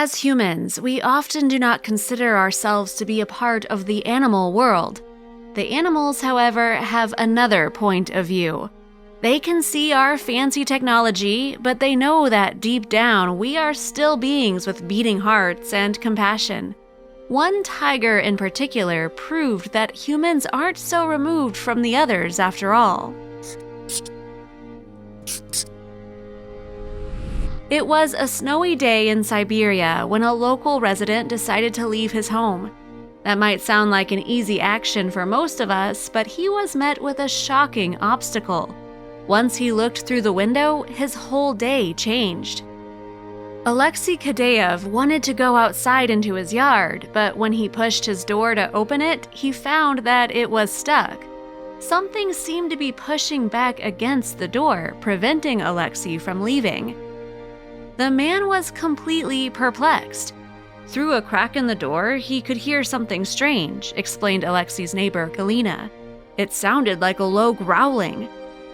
As humans, we often do not consider ourselves to be a part of the animal world. The animals, however, have another point of view. They can see our fancy technology, but they know that deep down we are still beings with beating hearts and compassion. One tiger in particular proved that humans aren't so removed from the others after all. It was a snowy day in Siberia when a local resident decided to leave his home. That might sound like an easy action for most of us, but he was met with a shocking obstacle. Once he looked through the window, his whole day changed. Alexei Kadeev wanted to go outside into his yard, but when he pushed his door to open it, he found that it was stuck. Something seemed to be pushing back against the door, preventing Alexei from leaving. The man was completely perplexed. Through a crack in the door, he could hear something strange, explained Alexei's neighbor, Galina. It sounded like a low growling.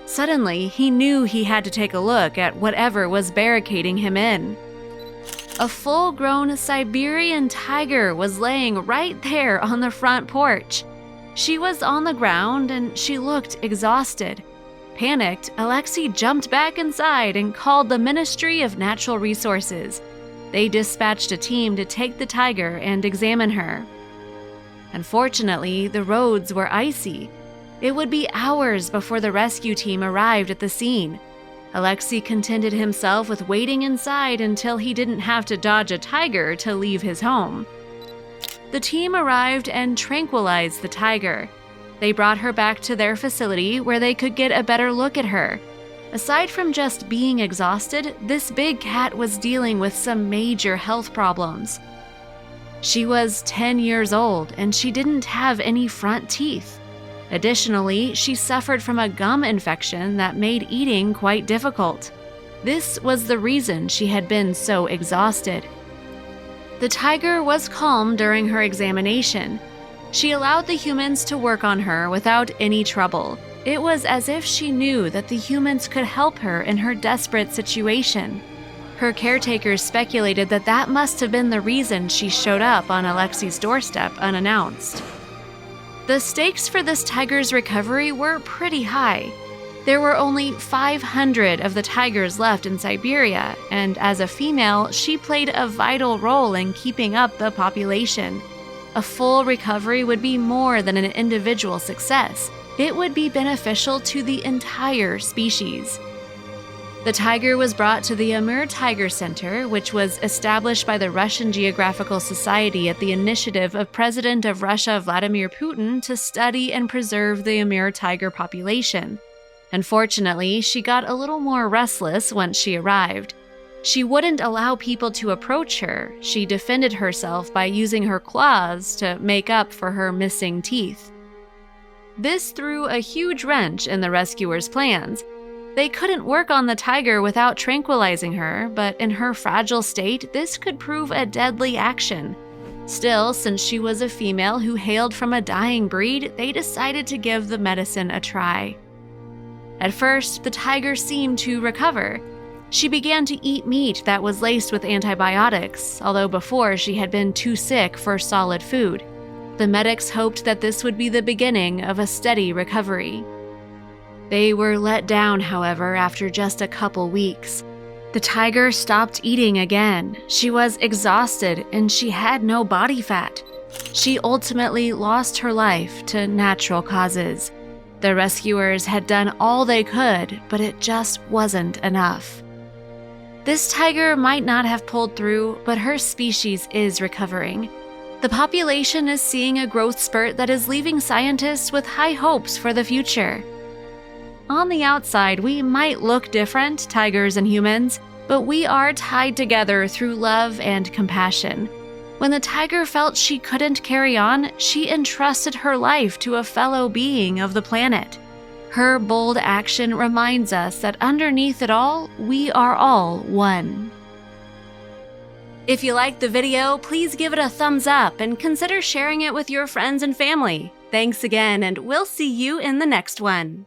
Suddenly, he knew he had to take a look at whatever was barricading him in. A full-grown Siberian tiger was laying right there on the front porch. She was on the ground and she looked exhausted. Panicked, Alexei jumped back inside and called the Ministry of Natural Resources. They dispatched a team to take the tiger and examine her. Unfortunately, the roads were icy. It would be hours before the rescue team arrived at the scene. Alexei contented himself with waiting inside until he didn't have to dodge a tiger to leave his home. The team arrived and tranquilized the tiger. They brought her back to their facility where they could get a better look at her. Aside from just being exhausted, this big cat was dealing with some major health problems. She was 10 years old and she didn't have any front teeth. Additionally, she suffered from a gum infection that made eating quite difficult. This was the reason she had been so exhausted. The tiger was calm during her examination. She allowed the humans to work on her without any trouble. It was as if she knew that the humans could help her in her desperate situation. Her caretakers speculated that that must have been the reason she showed up on Alexei's doorstep unannounced. The stakes for this tiger's recovery were pretty high. There were only 500 of the tigers left in Siberia, and as a female, she played a vital role in keeping up the population. A full recovery would be more than an individual success. It would be beneficial to the entire species. The tiger was brought to the Amur Tiger Center, which was established by the Russian Geographical Society at the initiative of President of Russia Vladimir Putin to study and preserve the Amur tiger population. Unfortunately, she got a little more restless once she arrived. She wouldn't allow people to approach her. She defended herself by using her claws to make up for her missing teeth. This threw a huge wrench in the rescuers' plans. They couldn't work on the tiger without tranquilizing her, but in her fragile state, this could prove a deadly action. Still, since she was a female who hailed from a dying breed, they decided to give the medicine a try. At first, the tiger seemed to recover. She began to eat meat that was laced with antibiotics, although before she had been too sick for solid food. The medics hoped that this would be the beginning of a steady recovery. They were let down, however, after just a couple weeks. The tiger stopped eating again. She was exhausted and she had no body fat. She ultimately lost her life to natural causes. The rescuers had done all they could, but it just wasn't enough. This tiger might not have pulled through, but her species is recovering. The population is seeing a growth spurt that is leaving scientists with high hopes for the future. On the outside, we might look different, tigers and humans, but we are tied together through love and compassion. When the tiger felt she couldn't carry on, she entrusted her life to a fellow being of the planet. Her bold action reminds us that underneath it all, we are all one. If you liked the video, please give it a thumbs up and consider sharing it with your friends and family. Thanks again, and we'll see you in the next one.